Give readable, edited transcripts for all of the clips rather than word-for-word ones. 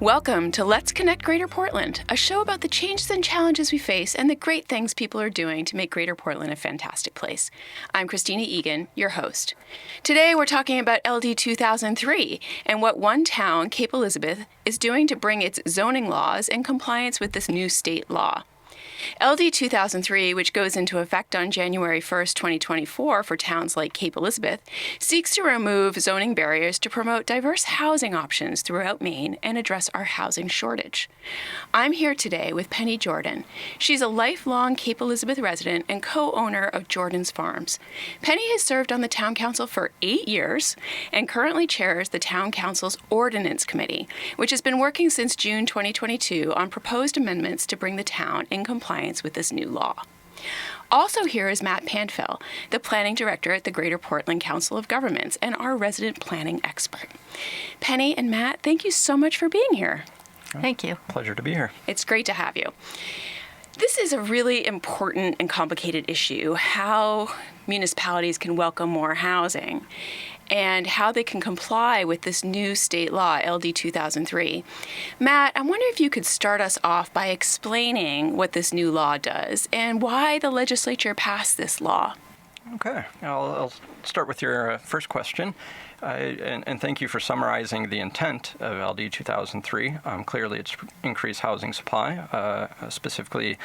Welcome to Let's Connect Greater Portland, a show about the changes and challenges we face and the great things people are doing to make Greater Portland a fantastic place. I'm Christina Egan, your host. Today we're talking about LD 2003 and what one town, Cape Elizabeth, is doing to bring its zoning laws in compliance with this new state law. LD 2003, which goes into effect on January 1st, 2024 for towns like Cape Elizabeth, seeks to remove zoning barriers to promote diverse housing options throughout Maine and address our housing shortage. I'm here today with Penny Jordan. She's a lifelong Cape Elizabeth resident and co-owner of Jordan's Farms. Penny has served on the Town Council for 8 years and currently chairs the Town Council's Ordinance Committee, which has been working since June 2022 on proposed amendments to bring the town in compliance with this new law. Also here is Matt Panfill, the planning director at the Greater Portland Council of Governments and our resident planning expert. Penny and Matt, thank you so much for being here. Thank you. Pleasure to be here. It's great to have you. This is a really important and complicated issue, how municipalities can welcome more housing and how they can comply with this new state law, LD 2003. Matt, I wonder if you could start us off by explaining what this new law does and why the legislature passed this law. Okay, I'll start with your first question. And thank you for summarizing the intent of LD 2003. Clearly, it's increased housing supply, specifically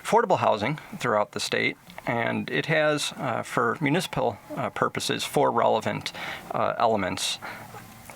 affordable housing throughout the state. And it has, for municipal purposes, 4 relevant elements.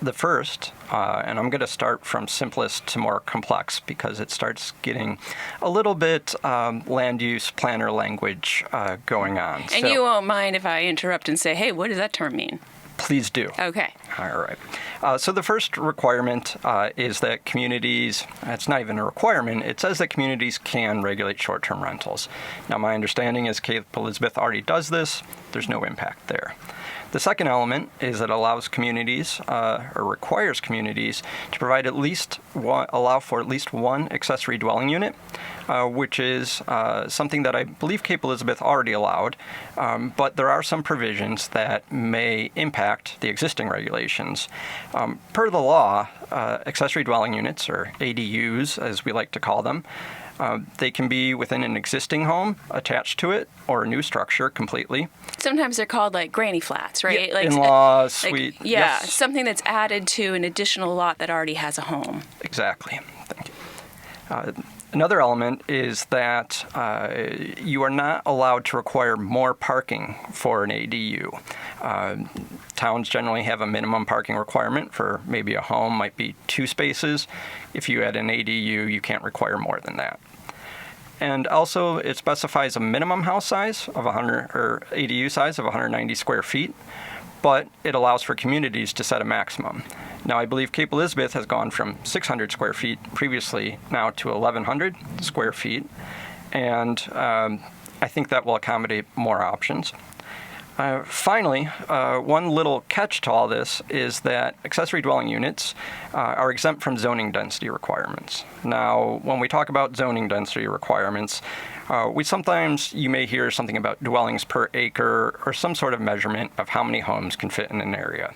The first, and I'm going to start from simplest to more complex because it starts getting a little bit land use planner language going on. And you won't mind if I interrupt and say, hey, what does that term mean? Please do. Okay. All right. So the first requirement is that communities, it's not even a requirement, it says that communities can regulate short-term rentals. Now, my understanding is Cape Elizabeth already does this. There's no impact there. The second element is that it allows communities, or requires communities, to provide allow for at least one accessory dwelling unit, which is something that I believe Cape Elizabeth already allowed, but there are some provisions that may impact the existing regulations. Per the law, accessory dwelling units, or ADUs as we like to call them, they can be within an existing home, attached to it, or a new structure completely. Sometimes they're called like granny flats, right? Yeah, in-law, suite. Yeah, yes. Something that's added to an additional lot that already has a home. Exactly. Thank you. Another element is that you are not allowed to require more parking for an ADU. Towns generally have a minimum parking requirement for maybe a home, might be 2 spaces. If you add an ADU, you can't require more than that. And also, it specifies a minimum house size of 100, or ADU size of 190 square feet, but it allows for communities to set a maximum. Now, I believe Cape Elizabeth has gone from 600 square feet previously now to 1,100 square feet, and I think that will accommodate more options. Finally, one little catch to all this is that accessory dwelling units are exempt from zoning density requirements. Now, when we talk about zoning density requirements, you may hear something about dwellings per acre or some sort of measurement of how many homes can fit in an area.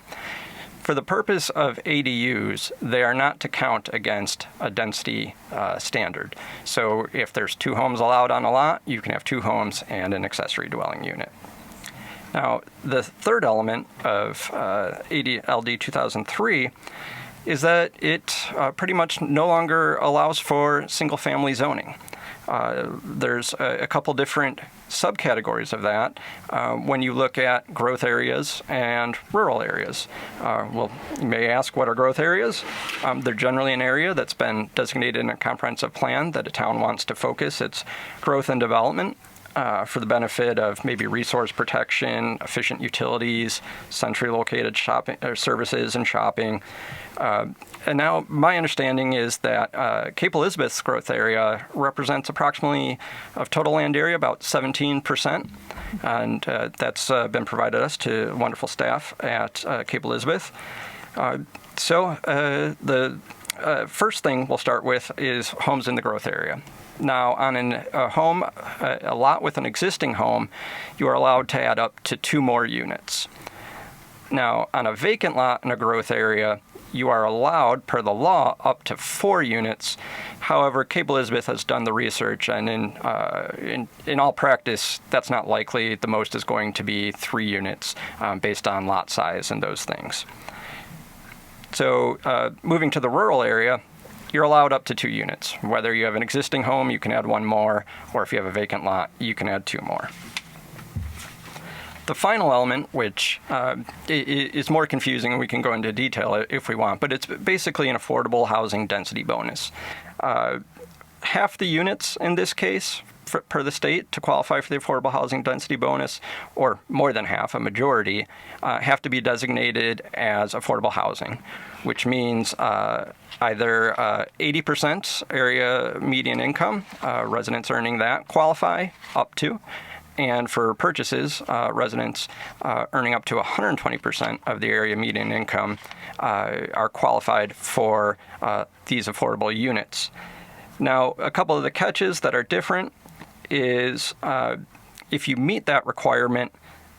For the purpose of ADUs, they are not to count against a density standard. So if there's 2 homes allowed on a lot, you can have 2 homes and an accessory dwelling unit. Now, the third element of LD 2003 is that it pretty much no longer allows for single-family zoning. There's a couple different subcategories of that when you look at growth areas and rural areas. Well, you may ask, what are growth areas? They're generally an area that's been designated in a comprehensive plan that a town wants to focus its growth and development for the benefit of maybe resource protection, efficient utilities, centrally located shopping services and shopping. And now my understanding is that Cape Elizabeth's growth area represents approximately of total land area about 17%, and that's been provided us to wonderful staff at Cape Elizabeth. So the first thing we'll start with is homes in the growth area. Now, on a lot with an existing home, you are allowed to add up to 2 more units. Now, on a vacant lot in a growth area, you are allowed, per the law, up to 4 units. However, Cape Elizabeth has done the research, and in all practice, that's not likely. The most is going to be 3 units based on lot size and those things. So moving to the rural area, you're allowed up to 2 units. Whether you have an existing home, you can add 1 more, or if you have a vacant lot, you can add 2 more. The final element, which is more confusing, and we can go into detail if we want, but it's basically an affordable housing density bonus. Half the units in this case, per the state, to qualify for the affordable housing density bonus, or more than half, a majority, have to be designated as affordable housing, which means either 80% area median income, residents earning that qualify up to, and for purchases, residents earning up to 120% of the area median income are qualified for these affordable units. Now, a couple of the catches that are different is if you meet that requirement,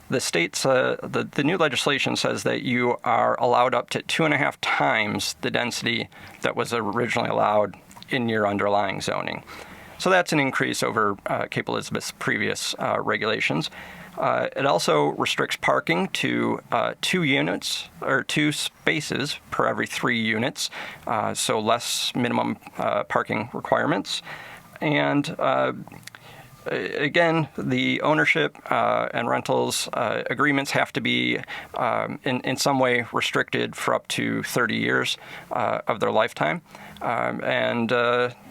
the state's the new legislation says that you are allowed up to 2.5 times the density that was originally allowed in your underlying zoning. So that's an increase over Cape Elizabeth's previous regulations. It also restricts parking to 2 units or 2 spaces per every 3 units, so less minimum parking requirements. And again, the ownership and rentals agreements have to be in some way restricted for up to 30 years of their lifetime. And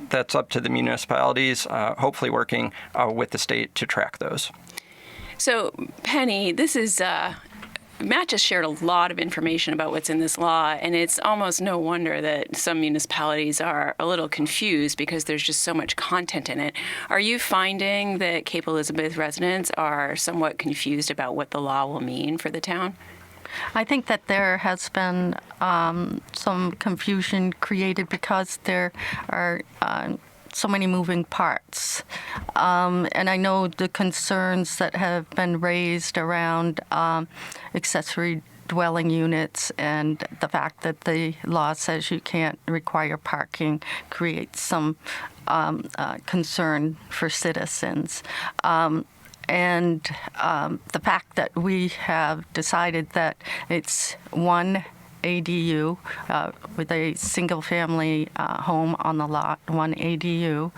that's up to the municipalities, hopefully working with the state to track those. So, Penny, this is Matt just shared a lot of information about what's in this law, and it's almost no wonder that some municipalities are a little confused because there's just so much content in it. Are you finding that Cape Elizabeth residents are somewhat confused about what the law will mean for the town? I think that there has been some confusion created because there are so many moving parts. And I know the concerns that have been raised around accessory dwelling units and the fact that the law says you can't require parking creates some concern for citizens. And the fact that we have decided that it's one ADU with a single-family home on the lot, one ADU,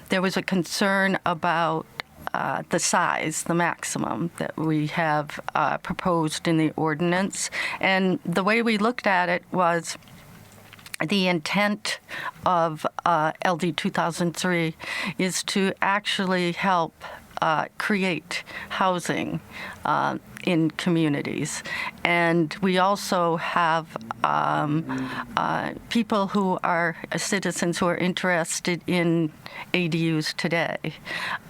there was a concern about the size, the maximum that we have proposed in the ordinance. And the way we looked at it was the intent of LD 2003 is to actually help create housing in communities. And we also have people who are citizens who are interested in ADUs today.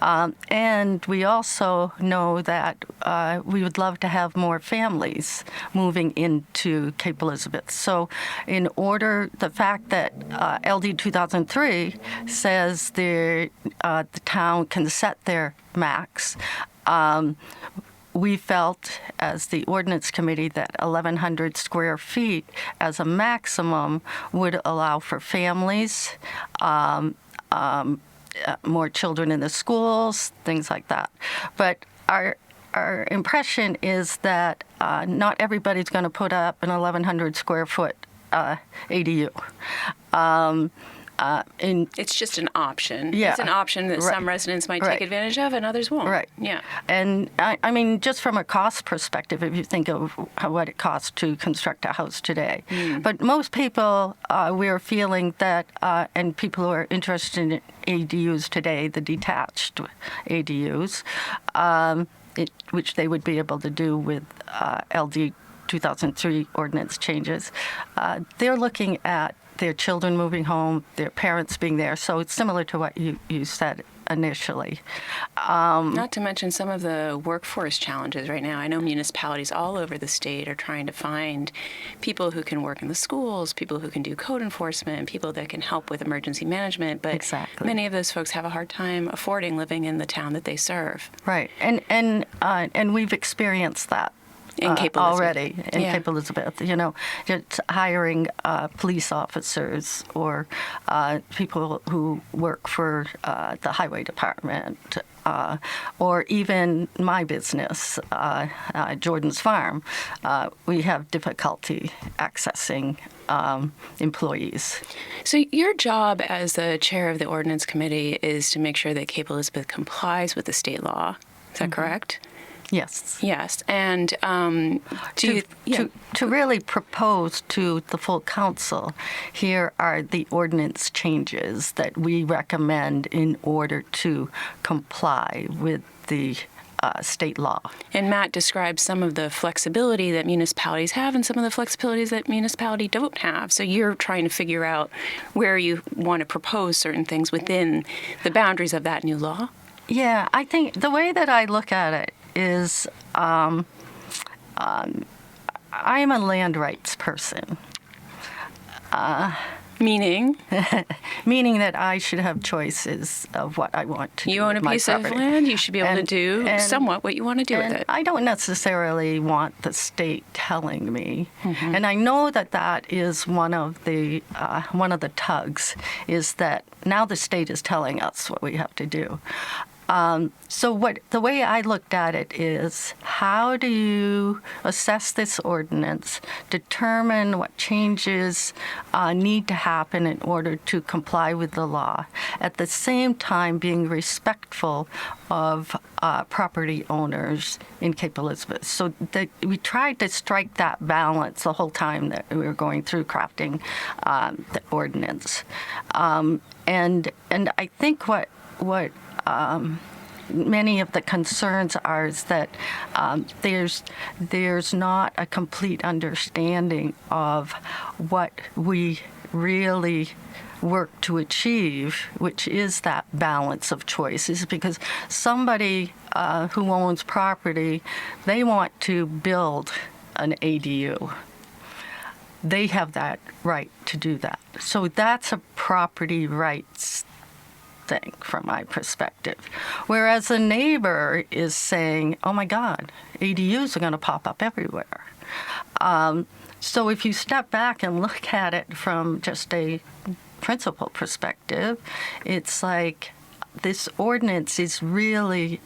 And we also know that we would love to have more families moving into Cape Elizabeth. So in order, the fact that LD 2003 says the town can set their max, we felt as the ordinance committee that 1,100 square feet as a maximum would allow for families, more children in the schools, things like that. But our impression is that not everybody's going to put up an 1,100 square foot ADU. It's just an option. Yeah, it's an option that some residents might take advantage of and others won't. Right. Yeah. And I mean, just from a cost perspective, if you think of what it costs to construct a house today. But most people, we're feeling that, and people who are interested in ADUs today, the detached ADUs, which they would be able to do with LD 2003 ordinance changes, they're looking at their children moving home, their parents being there. So it's similar to what you said initially. Not to mention some of the workforce challenges right now. I know municipalities all over the state are trying to find people who can work in the schools, people who can do code enforcement, people that can help with emergency management. But many of those folks have a hard time affording living in the town that they serve. Right. And we've experienced that in Cape Elizabeth. already in Cape Elizabeth. You know, just hiring police officers or people who work for the highway department, or even my business, Jordan's Farm. We have difficulty accessing employees. So your job as the chair of the Ordinance Committee is to make sure that Cape Elizabeth complies with the state law. Is that correct? Yes. Yes. And To really propose to the full council, here are the ordinance changes that we recommend in order to comply with the state law. And Matt described some of the flexibility that municipalities have and some of the flexibilities that municipalities don't have. So you're trying to figure out where you want to propose certain things within the boundaries of that new law? Yeah, I think the way that I look at it is I am a land rights person. Meaning? Meaning that I should have choices of what I want to do. You own a with my piece of property. land, you should be able to do and- somewhat what you want to do with and it. I don't necessarily want the state telling me, and I know that that is one of the tugs, is that now the state is telling us what we have to do. So the way I looked at it is, how do you assess this ordinance, determine what changes need to happen in order to comply with the law, at the same time being respectful of property owners in Cape Elizabeth. So we tried to strike that balance the whole time that we were going through crafting the ordinance. And I think what many of the concerns are is that there's not a complete understanding of what we really work to achieve, which is that balance of choices, because somebody who owns property, they want to build an ADU. They have that right to do that. So that's a property rights thing from my perspective. Whereas a neighbor is saying, oh my God, ADUs are going to pop up everywhere. So if you step back and look at it from just a principal perspective, it's like this ordinance is really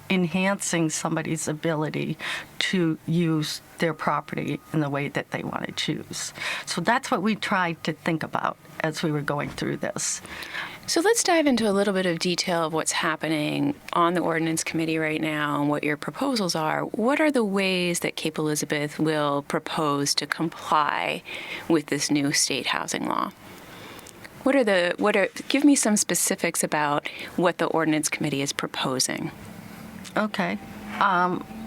enhancing somebody's ability to use their property in the way that they want to choose. So that's what we tried to think about as we were going through this. So let's dive into a little bit of detail of what's happening on the Ordinance Committee right now and what your proposals are. What are the ways that Cape Elizabeth will propose to comply with this new state housing law? Give me some specifics about what the Ordinance Committee is proposing. Okay.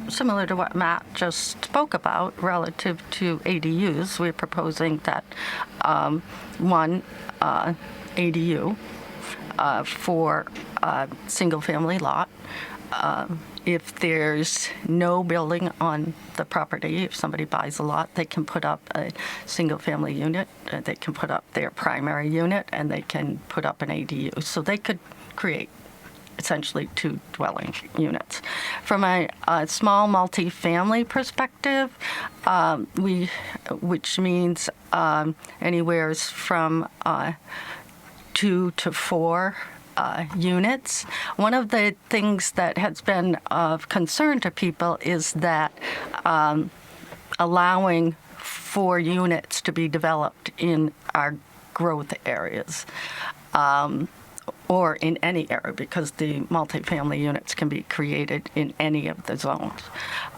Similar to what Matt just spoke about relative to ADUs, we're proposing that one ADU for a single-family lot. If there's no building on the property, if somebody buys a lot, they can put up a single-family unit, they can put up their primary unit, and they can put up an ADU. So they could create essentially two dwelling units. From a small multi-family perspective, which means anywhere from 2 to 4 units. One of the things that has been of concern to people is that allowing 4 units to be developed in our growth areas. Or in any area, because the multifamily units can be created in any of the zones.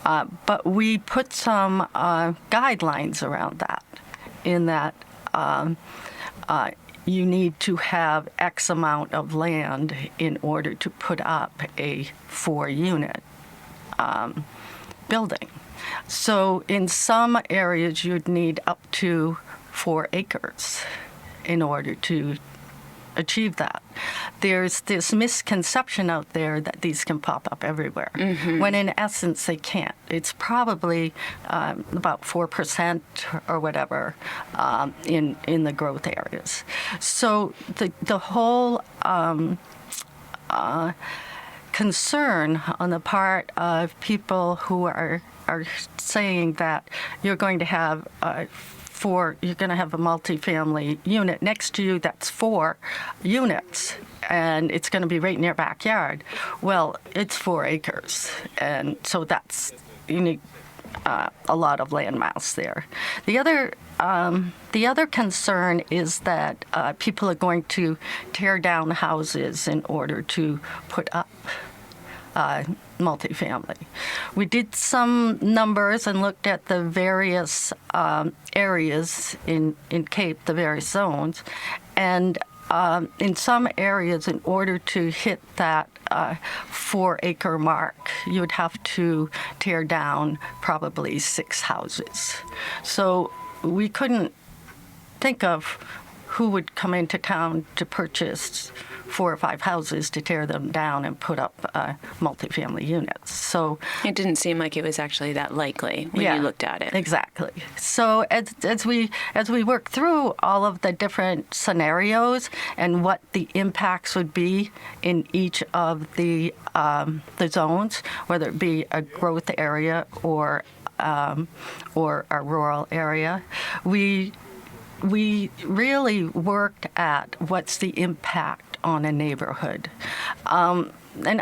But we put some guidelines around that, in that you need to have X amount of land in order to put up a 4-unit building. So in some areas, you'd need up to 4 acres in order to achieve that. There's this misconception out there that these can pop up everywhere, when in essence they can't. It's probably about 4% or whatever in the growth areas. So the whole concern on the part of people who are are saying that you're going to have you're going to have a multifamily unit next to you that's 4 units, and it's going to be right in your backyard. Well, it's 4 acres, and so that's you need a lot of land mass there. The other concern is that people are going to tear down houses in order to put up multifamily. We did some numbers and looked at the various areas in Cape, the various zones, and in some areas, in order to hit that 4-acre mark, you would have to tear down probably 6 houses. So we couldn't think of who would come into town to purchase 4 or 5 houses to tear them down and put up multifamily units. So it didn't seem like it was actually that likely when you looked at it. Exactly. So as we work through all of the different scenarios and what the impacts would be in each of the zones, whether it be a growth area or a rural area, we really worked at what's the impact on a neighborhood. And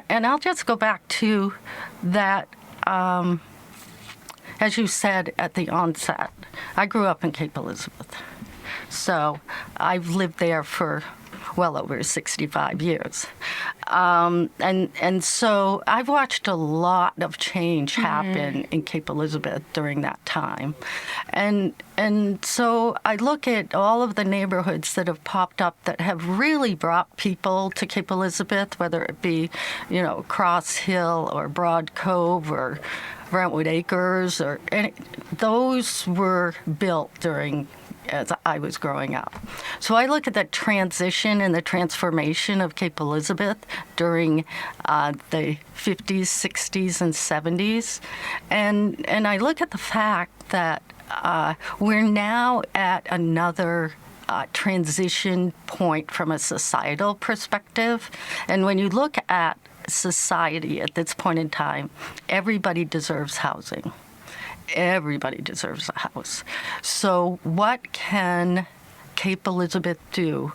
I'll just go back to that, as you said at the onset, I grew up in Cape Elizabeth. So I've lived there for well over 65 years. And so I've watched a lot of change happen in Cape Elizabeth during that time. And so I look at all of the neighborhoods that have popped up that have really brought people to Cape Elizabeth, whether it be, Cross Hill or Broad Cove or Brentwood Acres, those were built during as I was growing up. So I look at the transition and the transformation of Cape Elizabeth during the 50s, 60s, and 70s. And I look at the fact that we're now at another transition point from a societal perspective. And when you look at society at this point in time, everybody deserves housing. Everybody deserves a house. So what can Cape Elizabeth do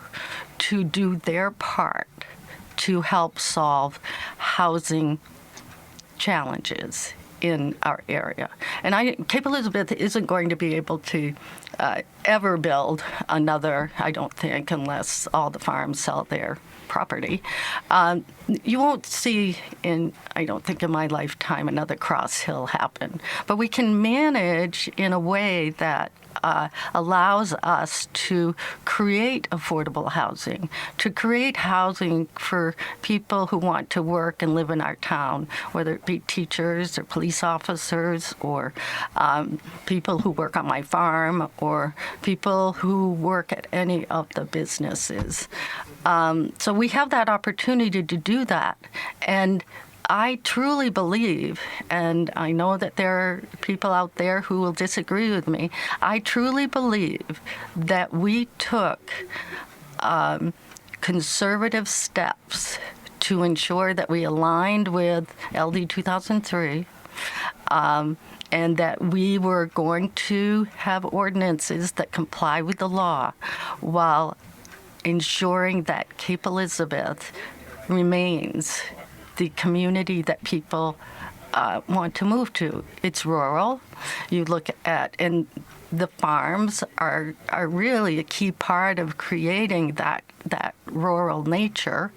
to do their part to help solve housing challenges in our area? And Cape Elizabeth isn't going to be able to ever build another, I don't think, unless all the farms sell their property. You won't see I don't think in my lifetime, another Cross Hill happen. But we can manage in a way that allows us to create affordable housing, to create housing for people who want to work and live in our town, whether it be teachers or police officers or people who work on my farm or people who work at any of the businesses. So we have that opportunity to do that. And I truly believe, and I know that there are people out there who will disagree with me, I truly believe that we took conservative steps to ensure that we aligned with LD 2003, and that we were going to have ordinances that comply with the law while ensuring that Cape Elizabeth remains the community that people want to move to. It's rural. You look at, and the farms are really a key part of creating that rural nature.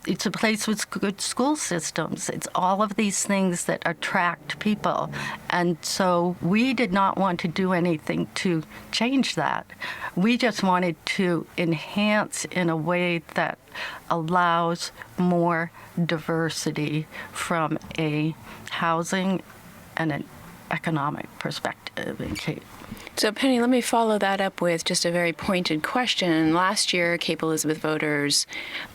It's a place with good school systems. It's all of these things that attract people. And so we did not want to do anything to change that. We just wanted to enhance in a way that allows more diversity from a housing and an economic perspective in Cape. So, Penny, let me follow that up with just a very pointed question. Last year, Cape Elizabeth voters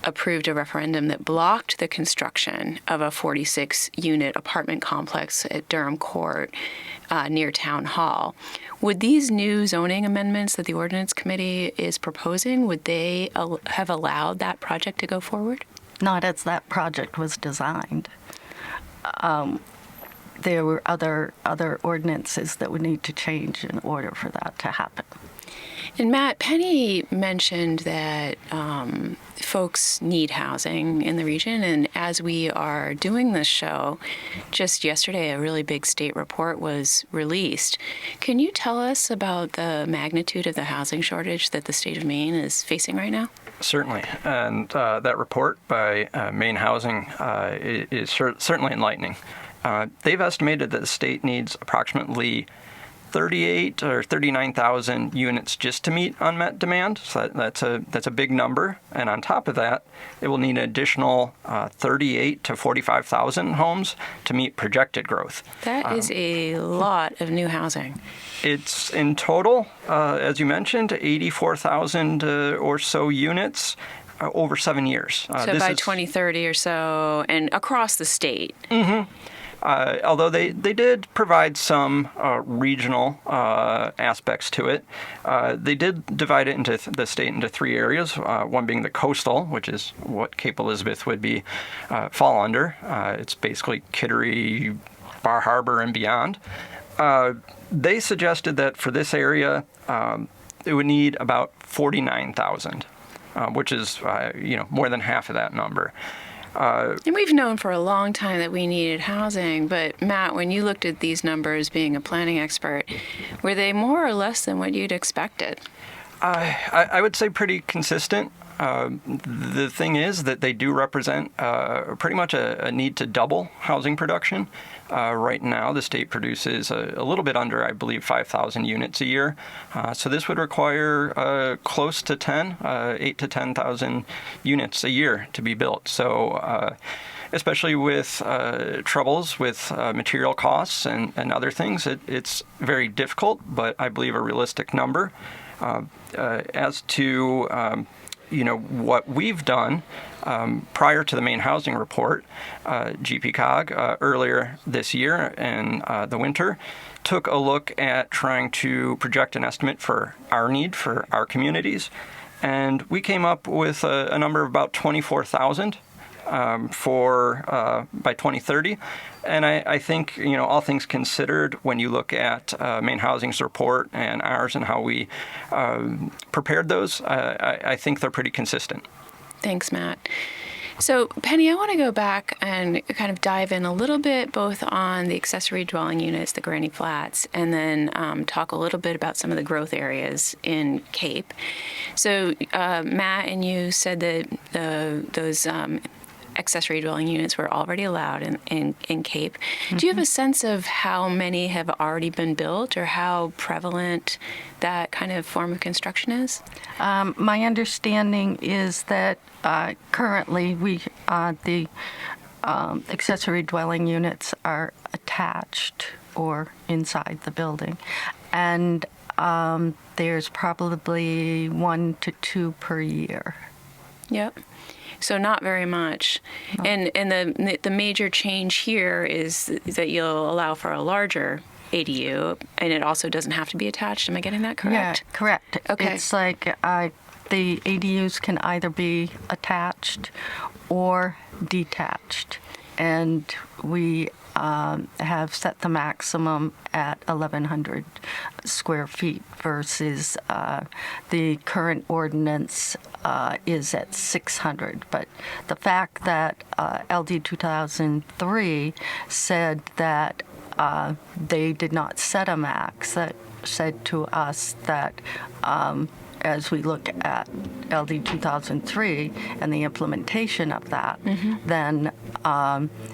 approved a referendum that blocked the construction of a 46-unit apartment complex at Durham Court near Town Hall. Would these new zoning amendments that the Ordinance Committee is proposing, would they have allowed that project to go forward? Not as that project was designed. there were other ordinances that would need to change in order for that to happen. And Matt, Penny mentioned that folks need housing in the region, and as we are doing this show, just yesterday a really big state report was released. Can you tell us about the magnitude of the housing shortage that the state of Maine is facing right now? Certainly, and that report by Maine Housing is certainly enlightening. They've estimated that the state needs approximately 38 or 39,000 units just to meet unmet demand. So that's a big number. And on top of that, it will need an additional 38 to 45,000 homes to meet projected growth. That is a lot of new housing. It's in total, as you mentioned, 84,000 or so units over 7 years. So by 2030 or so, and across the state. Mm-hmm. Although they did provide some regional aspects to it. They did divide it into the state into 3 areas, one being the coastal, which is what Cape Elizabeth would be fall under. It's basically Kittery, Bar Harbor, and beyond. They suggested that for this area, it would need about 49,000, which is more than half of that number. And we've known for a long time that we needed housing, but Matt, when you looked at these numbers being a planning expert, were they more or less than what you'd expected? I would say pretty consistent. The thing is that they do represent pretty much a need to double housing production. Right now, the state produces a little bit under, I believe, 5,000 units a year. So this would require close to 8 to 10,000 units a year to be built. So especially with troubles with material costs and other things, it's very difficult, but I believe a realistic number. As to what we've done prior to the Maine Housing Report, GPCOG earlier this year in the winter took a look at trying to project an estimate for our need for our communities, and we came up with a number of about 24,000 by 2030. And I think, all things considered, when you look at Maine Housing's report and ours and how we prepared those, I think they're pretty consistent. Thanks, Matt. So, Penny, I want to go back and kind of dive in a little bit both on the accessory dwelling units, the granny flats, and then talk a little bit about some of the growth areas in Cape. So, Matt and you said that those accessory dwelling units were already allowed in Cape. Mm-hmm. Do you have a sense of how many have already been built or how prevalent that kind of form of construction is? My understanding is that currently the accessory dwelling units are attached or inside the building, and there's probably 1 to 2 per year. Yep. So not very much. No. And the major change here is that you'll allow for a larger ADU, and it also doesn't have to be attached. Am I getting that correct? Yeah, correct. Okay. It's like the ADUs can either be attached or detached, and we have set the maximum at 1,100 square feet versus the current ordinance is at 600. But the fact that LD 2003 said that they did not set a max, that said to us that as we look at LD 2003 and the implementation of that, mm-hmm. then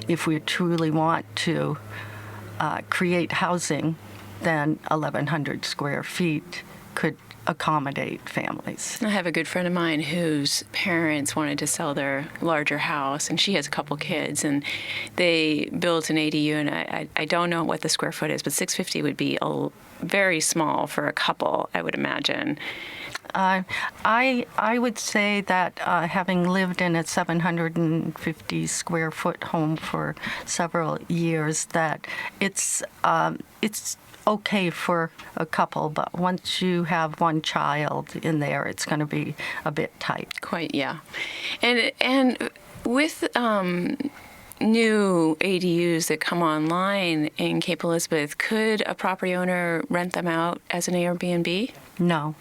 if we truly want to create housing, then 1,100 square feet could accommodate families. I have a good friend of mine whose parents wanted to sell their larger house, and she has a couple kids, and they built an ADU, and I don't know what the square foot is, but 650 would be very small for a couple, I would imagine. I would say that having lived in a 750 square foot home for several years, that it's okay for a couple, but once you have one child in there, it's going to be a bit tight. Quite, yeah. And with new ADUs that come online in Cape Elizabeth, could a property owner rent them out as an Airbnb? No.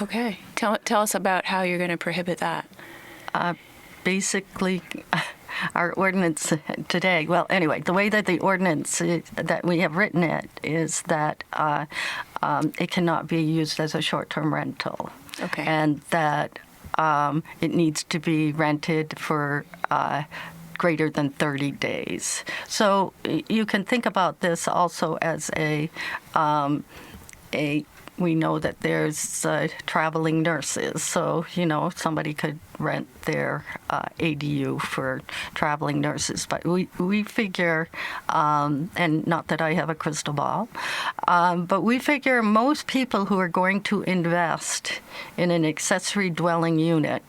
Okay. Tell us about how you're going to prohibit that. Basically, our ordinance today, well, anyway, the way that the ordinance that we have written it is that it cannot be used as a short-term rental. Okay. And that it needs to be rented for greater than 30 days. So you can think about this also as we know that there's traveling nurses, so somebody could rent their ADU for traveling nurses. But we figure, and not that I have a crystal ball, but we figure most people who are going to invest in an accessory dwelling unit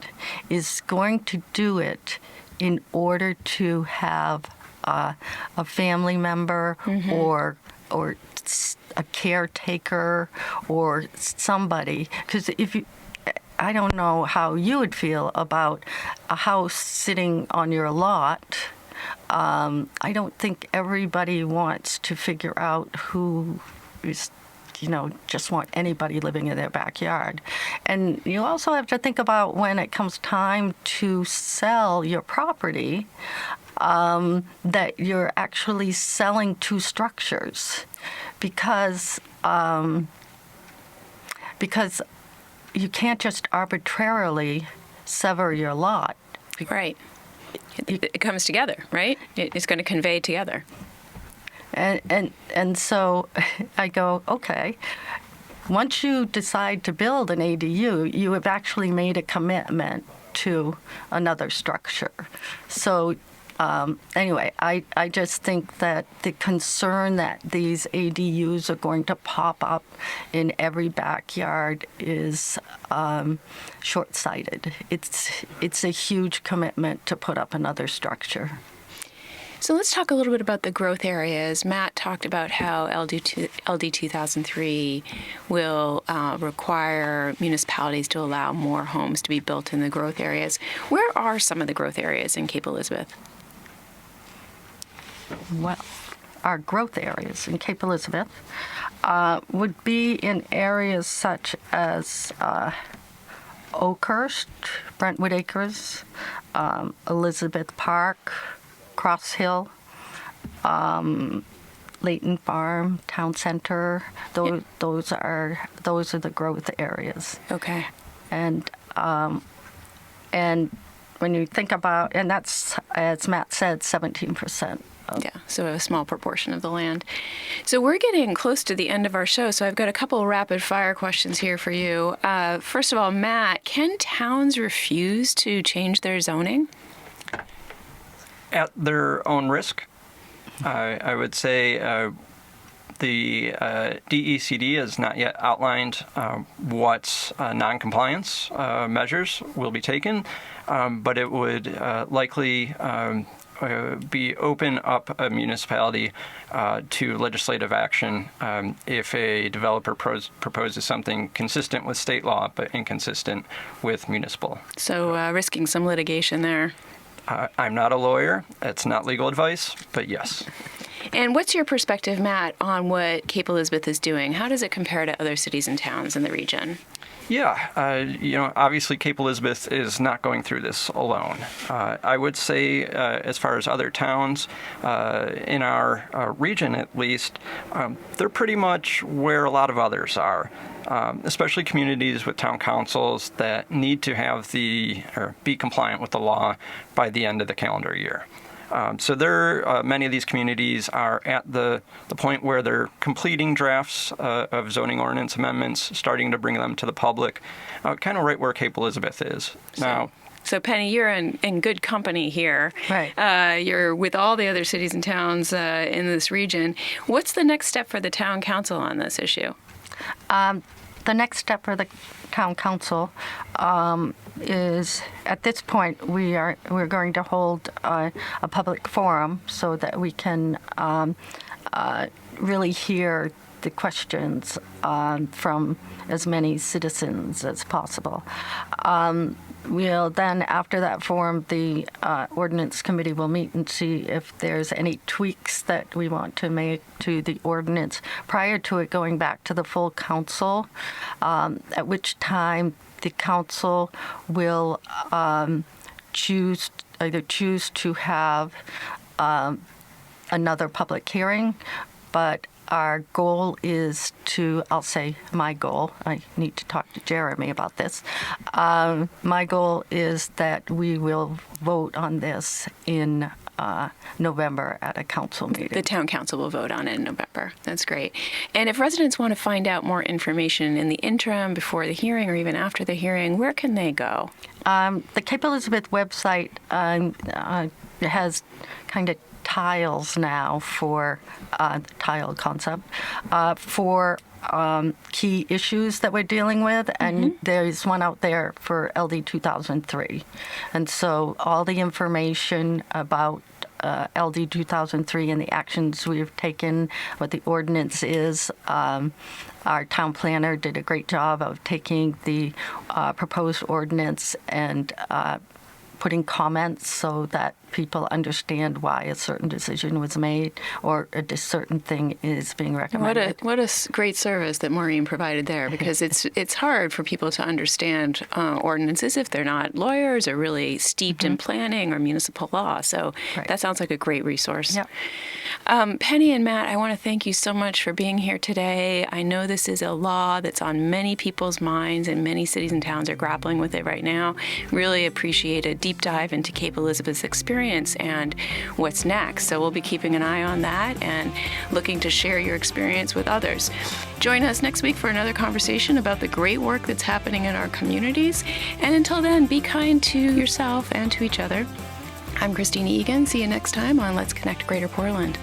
is going to do it in order to have a family member or a caretaker or somebody, because I don't know how you would feel about a house sitting on your lot. I don't think everybody wants to figure out who is, just want anybody living in their backyard. And you also have to think about when it comes time to sell your property, that you're actually selling two structures. Because you can't just arbitrarily sever your lot. Right. It comes together, right? It's going to convey together. And so I go, okay, once you decide to build an ADU, you have actually made a commitment to another structure. So anyway, I just think that the concern that these ADUs are going to pop up in every backyard is short-sighted. It's a huge commitment to put up another structure. So let's talk a little bit about the growth areas. Matt talked about how LD 2003 will require municipalities to allow more homes to be built in the growth areas. Where are some of the growth areas in Cape Elizabeth? Well, our growth areas in Cape Elizabeth would be in areas such as Oakhurst, Brentwood Acres, Elizabeth Park, Cross Hill, Layton Farm, Town Center. Those are the growth areas. Okay. And when you think about, and that's, as Matt said, 17%. Yeah, so a small proportion of the land. So we're getting close to the end of our show, so I've got a couple of rapid fire questions here for you. First of all, Matt, can towns refuse to change their zoning? At their own risk. I would say the DECD has not yet outlined what non-compliance measures will be taken, but it would likely be open up a municipality to legislative action if a developer proposes something consistent with state law but inconsistent with municipal. So risking some litigation there. I'm not a lawyer. It's not legal advice, but yes. And what's your perspective, Matt, on what Cape Elizabeth is doing? How does it compare to other cities and towns in the region? Yeah, obviously Cape Elizabeth is not going through this alone. I would say, as far as other towns in our region at least, they're pretty much where a lot of others are. Especially communities with town councils that need to have be compliant with the law by the end of the calendar year. So many of these communities are at the point where they're completing drafts of zoning ordinance amendments, starting to bring them to the public, kind of right where Cape Elizabeth is now. So Penny, you're in good company here. Right. You're with all the other cities and towns in this region. What's the next step for the town council on this issue? The next step for the town council is, at this point, we're going to hold a public forum so that we can really hear the questions from as many citizens as possible. We'll then, after that forum, the ordinance committee will meet and see if there's any tweaks that we want to make to the ordinance prior to it going back to the full council, at which time the council will choose to have another public hearing, but our goal is to, I'll say my goal, I need to talk to Jeremy about this. My goal is that we will vote on this in November at a council meeting. The town council will vote on it in November. That's great. And if residents want to find out more information in the interim, before the hearing, or even after the hearing, where can they go? The Cape Elizabeth website has kind of tiles now for the tile concept for key issues that we're dealing with, and there's one out there for LD 2003. And so all the information about LD 2003 and the actions we've taken, what the ordinance is. Our town planner did a great job of taking the proposed ordinance and putting comments so that people understand why a certain decision was made or a certain thing is being recommended. What a great service that Maureen provided there, because it's hard for people to understand ordinances if they're not lawyers or really steeped in planning or municipal law. So that sounds like a great resource. Yep. Penny and Matt, I want to thank you so much for being here today. I know this is a law that's on many people's minds, and many cities and towns are grappling with it right now. Really appreciate a deep dive into Cape Elizabeth's experience and what's next. So we'll be keeping an eye on that and looking to share your experience with others. Join us next week for another conversation about the great work that's happening in our communities. And until then, be kind to yourself and to each other. I'm Christina Egan. See you next time on Let's Connect Greater Portland.